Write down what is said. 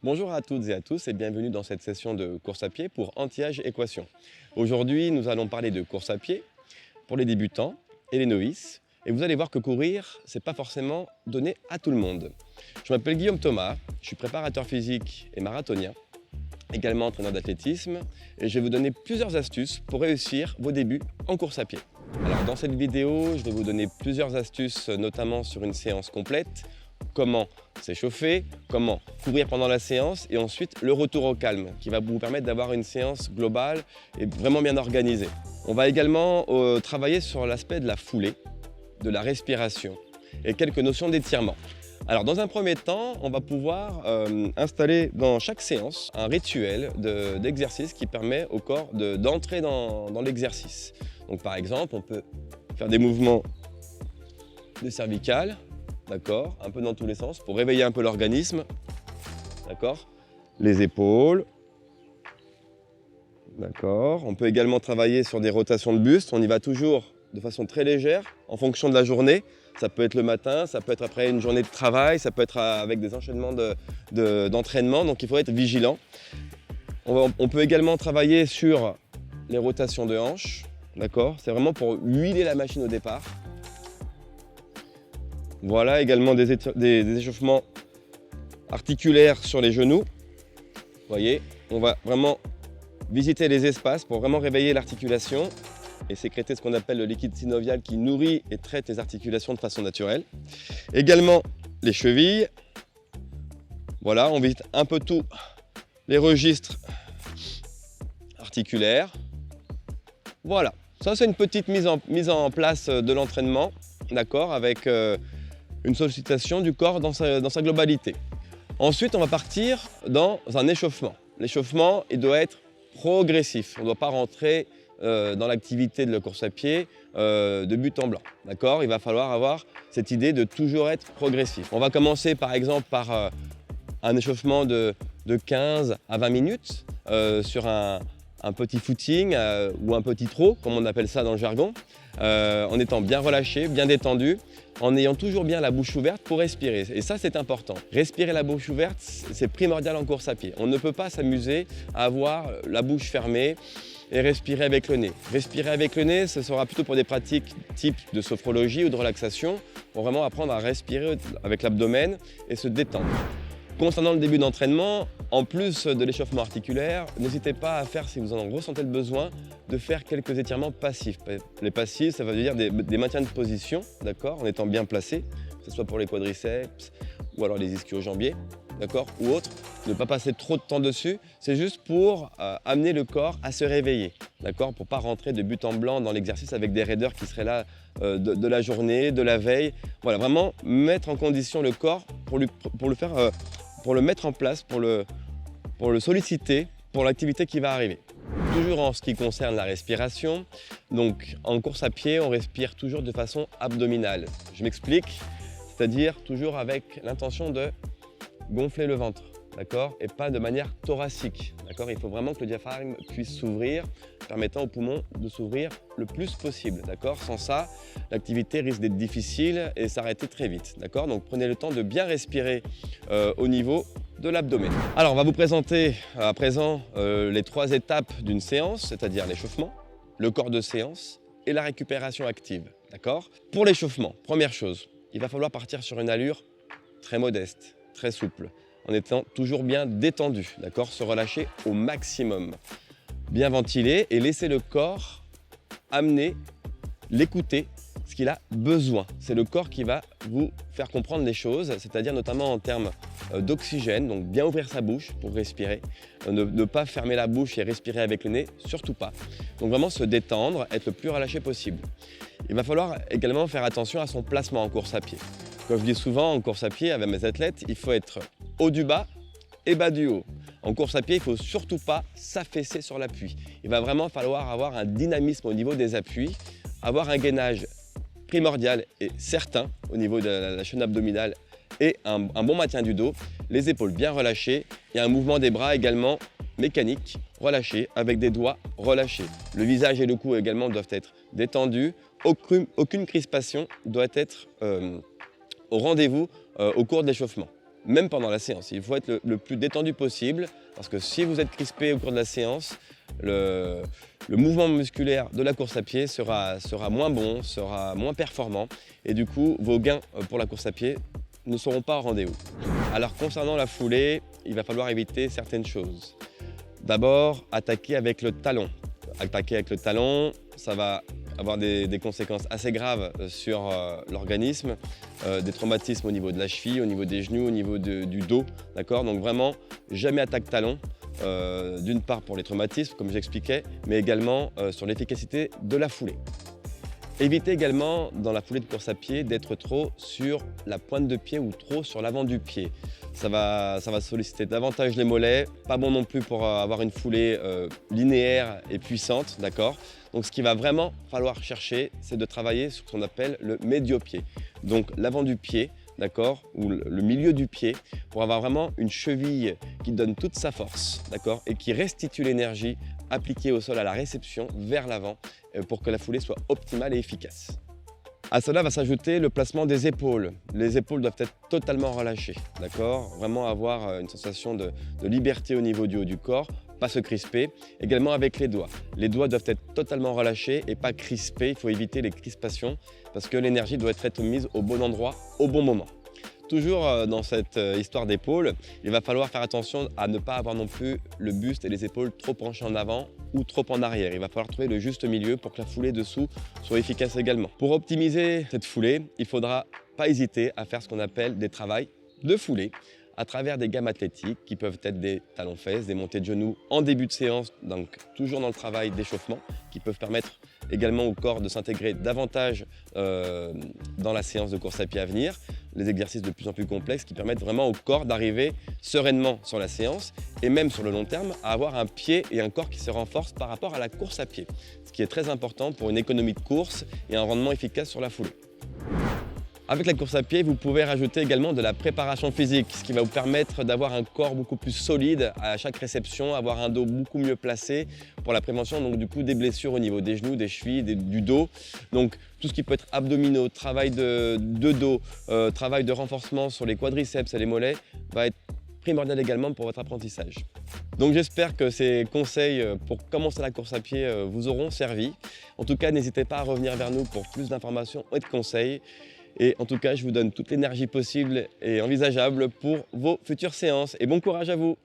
Bonjour à toutes et à tous et bienvenue dans cette session de course à pied pour Anti-Âge Équation. Aujourd'hui, nous allons parler de course à pied pour les débutants et les novices. Et vous allez voir que courir, ce n'est pas forcément donné à tout le monde. Je m'appelle Guillaume Thomas, je suis préparateur physique et marathonien, également entraîneur d'athlétisme, et je vais vous donner plusieurs astuces pour réussir vos débuts en course à pied. Alors dans cette vidéo, je vais vous donner plusieurs astuces, notamment sur une séance complète, comment s'échauffer, comment courir pendant la séance et ensuite le retour au calme qui va vous permettre d'avoir une séance globale et vraiment bien organisée. On va également travailler sur l'aspect de la foulée, de la respiration et quelques notions d'étirement. Alors dans un premier temps, on va pouvoir installer dans chaque séance un rituel d'exercice qui permet au corps d'entrer dans l'exercice. Donc par exemple, on peut faire des mouvements de cervicales, d'accord, un peu dans tous les sens pour réveiller un peu l'organisme, d'accord, les épaules, d'accord. On peut également travailler sur des rotations de buste, on y va toujours de façon très légère en fonction de la journée. Ça peut être le matin, ça peut être après une journée de travail, ça peut être avec des enchaînements d'entraînement, donc il faut être vigilant. On peut également travailler sur les rotations de hanches, d'accord. C'est vraiment pour huiler la machine au départ. Voilà, également des échauffements articulaires sur les genoux. Vous voyez, on va vraiment visiter les espaces pour vraiment réveiller l'articulation et sécréter ce qu'on appelle le liquide synovial qui nourrit et traite les articulations de façon naturelle. Également les chevilles. Voilà, on visite un peu tous les registres articulaires. Voilà, ça c'est une petite mise en place de l'entraînement, d'accord, avec une sollicitation du corps dans sa globalité. Ensuite, on va partir dans un échauffement. L'échauffement, il doit être progressif. On ne doit pas rentrer dans l'activité de la course à pied de but en blanc. D'accord ? Il va falloir avoir cette idée de toujours être progressif. On va commencer par exemple par un échauffement de 15 à 20 minutes sur un petit footing ou un petit trot, comme on appelle ça dans le jargon, en étant bien relâché, bien détendu, en ayant toujours bien la bouche ouverte pour respirer. Et ça, c'est important. Respirer la bouche ouverte, c'est primordial en course à pied. On ne peut pas s'amuser à avoir la bouche fermée et respirer avec le nez. Respirer avec le nez, ce sera plutôt pour des pratiques type de sophrologie ou de relaxation, pour vraiment apprendre à respirer avec l'abdomen et se détendre. Concernant le début d'entraînement, en plus de l'échauffement articulaire, n'hésitez pas à faire, si vous en ressentez le besoin, de faire quelques étirements passifs. Les passifs, ça veut dire des maintiens de position, d'accord, en étant bien placé, que ce soit pour les quadriceps ou alors les ischio-jambiers, d'accord, ou autres. Ne pas passer trop de temps dessus, c'est juste pour amener le corps à se réveiller, d'accord, pour ne pas rentrer de but en blanc dans l'exercice avec des raideurs qui seraient là de la journée, de la veille. Voilà, vraiment mettre en condition le corps pour le mettre en place, pour le solliciter pour l'activité qui va arriver. Toujours en ce qui concerne la respiration, donc en course à pied, on respire toujours de façon abdominale. Je m'explique, c'est-à-dire toujours avec l'intention de gonfler le ventre, d'accord, et pas de manière thoracique, d'accord. Il faut vraiment que le diaphragme puisse s'ouvrir, permettant aux poumons de s'ouvrir le plus possible, d'accord. Sans ça, l'activité risque d'être difficile et s'arrêter très vite, d'accord. Donc prenez le temps de bien respirer au niveau de l'abdomen. Alors on va vous présenter à présent les 3 étapes d'une séance, c'est-à-dire l'échauffement, le corps de séance et la récupération active, d'accord. Pour l'échauffement, première chose, il va falloir partir sur une allure très modeste, très souple, en étant toujours bien détendu, d'accord, se relâcher au maximum, bien ventiler et laisser le corps amener, l'écouter, ce qu'il a besoin. C'est le corps qui va vous faire comprendre les choses, c'est-à-dire notamment en termes d'oxygène, donc bien ouvrir sa bouche pour respirer, ne pas fermer la bouche et respirer avec le nez, surtout pas. Donc vraiment se détendre, être le plus relâché possible. Il va falloir également faire attention à son placement en course à pied. Comme je dis souvent en course à pied avec mes athlètes, il faut être haut du bas et bas du haut. En course à pied, il ne faut surtout pas s'affaisser sur l'appui. Il va vraiment falloir avoir un dynamisme au niveau des appuis, avoir un gainage primordial et certain au niveau de la chaîne abdominale et un bon maintien du dos, les épaules bien relâchées et un mouvement des bras également mécanique, relâché, avec des doigts relâchés. Le visage et le cou également doivent être détendus, aucune crispation doit être au rendez-vous au cours de l'échauffement. même pendant la séance. Il faut être le plus détendu possible parce que si vous êtes crispé au cours de la séance, le mouvement musculaire de la course à pied sera moins bon, sera moins performant et du coup, vos gains pour la course à pied ne seront pas au rendez-vous. Alors concernant la foulée, il va falloir éviter certaines choses. D'abord, attaquer avec le talon. Attaquer avec le talon, ça va avoir des conséquences assez graves sur l'organisme, des traumatismes au niveau de la cheville, au niveau des genoux, au niveau du dos. D'accord ? Donc vraiment, jamais attaque talon. D'une part pour les traumatismes, comme j'expliquais, mais également sur l'efficacité de la foulée. Évitez également, dans la foulée de course à pied, d'être trop sur la pointe de pied ou trop sur l'avant du pied. Ça va solliciter davantage les mollets, pas bon non plus pour avoir une foulée linéaire et puissante, d'accord ? Donc ce qu'il va vraiment falloir chercher, c'est de travailler sur ce qu'on appelle le médio-pied. Donc l'avant du pied, d'accord, ou le milieu du pied, pour avoir vraiment une cheville qui donne toute sa force, d'accord, et qui restitue l'énergie appliquée au sol à la réception vers l'avant pour que la foulée soit optimale et efficace. À cela va s'ajouter le placement des épaules. Les épaules doivent être totalement relâchées, d'accord, vraiment avoir une sensation de liberté au niveau du haut du corps, pas se crisper. Également avec les doigts. Les doigts doivent être totalement relâchés et pas crispés. Il faut éviter les crispations parce que l'énergie doit être mise au bon endroit, au bon moment. Toujours dans cette histoire d'épaule, il va falloir faire attention à ne pas avoir non plus le buste et les épaules trop penchés en avant ou trop en arrière. Il va falloir trouver le juste milieu pour que la foulée dessous soit efficace également. Pour optimiser cette foulée, il ne faudra pas hésiter à faire ce qu'on appelle des travails de foulée à travers des gammes athlétiques qui peuvent être des talons-fesses, des montées de genoux en début de séance, donc toujours dans le travail d'échauffement, qui peuvent permettre également au corps de s'intégrer davantage dans la séance de course à pied à venir, les exercices de plus en plus complexes qui permettent vraiment au corps d'arriver sereinement sur la séance et même sur le long terme à avoir un pied et un corps qui se renforcent par rapport à la course à pied, ce qui est très important pour une économie de course et un rendement efficace sur la foulée. Avec la course à pied, vous pouvez rajouter également de la préparation physique, ce qui va vous permettre d'avoir un corps beaucoup plus solide à chaque réception, avoir un dos beaucoup mieux placé pour la prévention donc, du coup, des blessures au niveau des genoux, des chevilles, du dos. Donc tout ce qui peut être abdominaux, travail de dos, travail de renforcement sur les quadriceps et les mollets va être primordial également pour votre apprentissage. Donc j'espère que ces conseils pour commencer la course à pied vous auront servi. En tout cas, n'hésitez pas à revenir vers nous pour plus d'informations et de conseils. Et en tout cas, je vous donne toute l'énergie possible et envisageable pour vos futures séances. Et bon courage à vous!